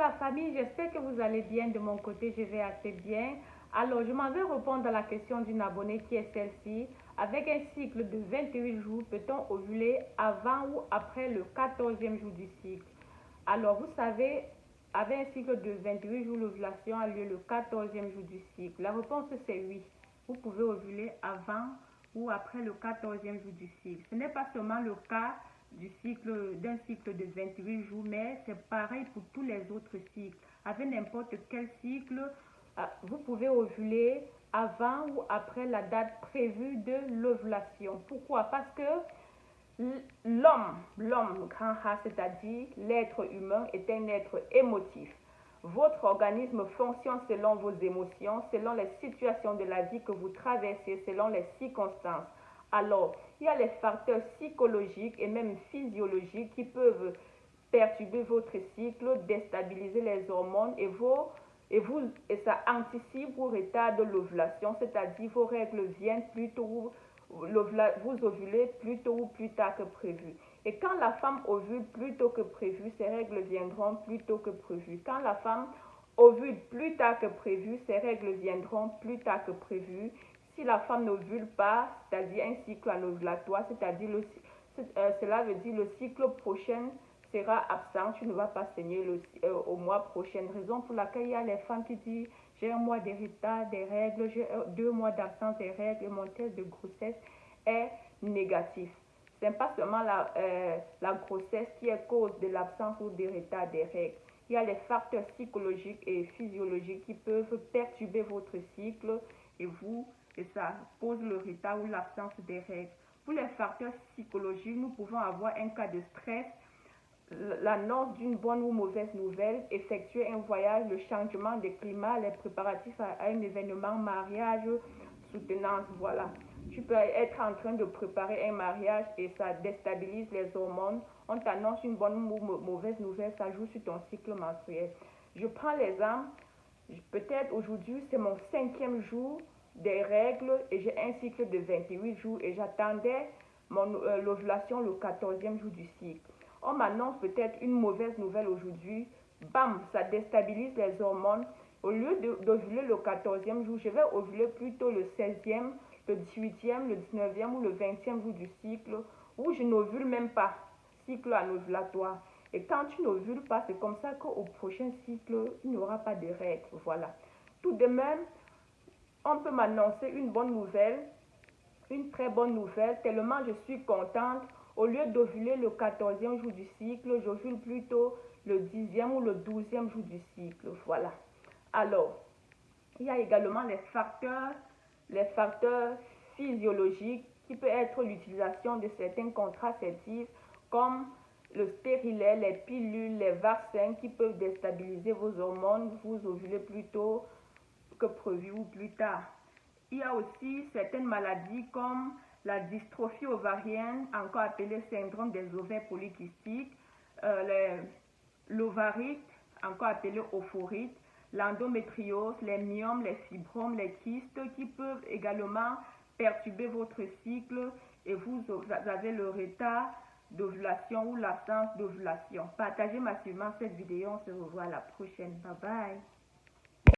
la famille, j'espère que vous allez bien. De mon côté, je vais assez bien. Alors, je m'en vais répondre à la question d'une abonnée qui est celle-ci. Avec un cycle de 28 jours, peut-on ovuler avant ou après le 14e jour du cycle? Alors, vous savez, avec un cycle de 28 jours, l'ovulation a lieu le 14e jour du cycle. La réponse, c'est oui. Vous pouvez ovuler avant ou après le 14e jour du cycle. Ce n'est pas seulement le cas d'un cycle de 28 jours, mais c'est pareil pour tous les autres cycles. Avec n'importe quel cycle, vous pouvez ovuler avant ou après la date prévue de l'ovulation. Pourquoi? Parce que l'homme grand A, c'est-à-dire l'être humain, est un être émotif. Votre organisme fonctionne selon vos émotions, selon les situations de la vie que vous traversez, selon les circonstances. Alors, il y a les facteurs psychologiques et même physiologiques qui peuvent perturber votre cycle, déstabiliser les hormones et ça anticipe ou retarde l'ovulation, c'est-à-dire vos règles viennent plus tôt, vous ovulez plus tôt ou plus tard que prévu. Et quand la femme ovule plus tôt que prévu, ses règles viendront plus tôt que prévu. Quand la femme ovule plus tard que prévu, ses règles viendront plus tard que prévu. Si la femme n'ovule pas, c'est-à-dire un cycle anovulatoire, c'est-à-dire cela veut dire le cycle prochain sera absent, tu ne vas pas saigner au mois prochain. Raison pour laquelle il y a les femmes qui disent j'ai un mois de retard des règles, j'ai 2 mois d'absence des règles et mon test de grossesse est négatif. Ce n'est pas seulement la grossesse qui est cause de l'absence ou du retard des règles. Il y a les facteurs psychologiques et physiologiques qui peuvent perturber votre cycle et ça cause le retard ou l'absence des règles. Pour les facteurs psychologiques, nous pouvons avoir un cas de stress, l'annonce d'une bonne ou mauvaise nouvelle, effectuer un voyage, le changement de climat, les préparatifs à un événement, mariage, soutenance, voilà. Tu peux être en train de préparer un mariage et ça déstabilise les hormones. On t'annonce une bonne ou mauvaise nouvelle, ça joue sur ton cycle menstruel. Je prends l'exemple, peut-être aujourd'hui c'est mon 5e jour des règles et j'ai un cycle de 28 jours et j'attendais l'ovulation le 14e jour du cycle. On m'annonce peut-être une mauvaise nouvelle aujourd'hui, bam, ça déstabilise les hormones. Au lieu d'ovuler le 14e jour, je vais ovuler plutôt le 16e, le 18e, le 19e ou le 20e jour du cycle, où je n'ovule même pas, cycle anovulatoire. Et quand tu n'ovules pas, c'est comme ça qu'au prochain cycle, il n'y aura pas de règles. Voilà. Tout de même, on peut m'annoncer une bonne nouvelle, une très bonne nouvelle, tellement je suis contente. Au lieu d'ovuler le 14e jour du cycle, j'ovule plutôt le 10e ou le 12e jour du cycle. Voilà. Alors, il y a également les facteurs physiologiques qui peuvent être l'utilisation de certains contraceptifs comme le stérilet, les pilules, les vaccins qui peuvent déstabiliser vos hormones, vous ovulez plus tôt que prévu ou plus tard. Il y a aussi certaines maladies comme la dystrophie ovarienne, encore appelée syndrome des ovaires polykystiques, l'ovarite, encore appelée ophorite, l'endométriose, les myomes, les fibromes, les kystes qui peuvent également perturber votre cycle et vous avez le retard d'ovulation ou l'absence d'ovulation. Partagez massivement cette vidéo, on se revoit à la prochaine. Bye bye.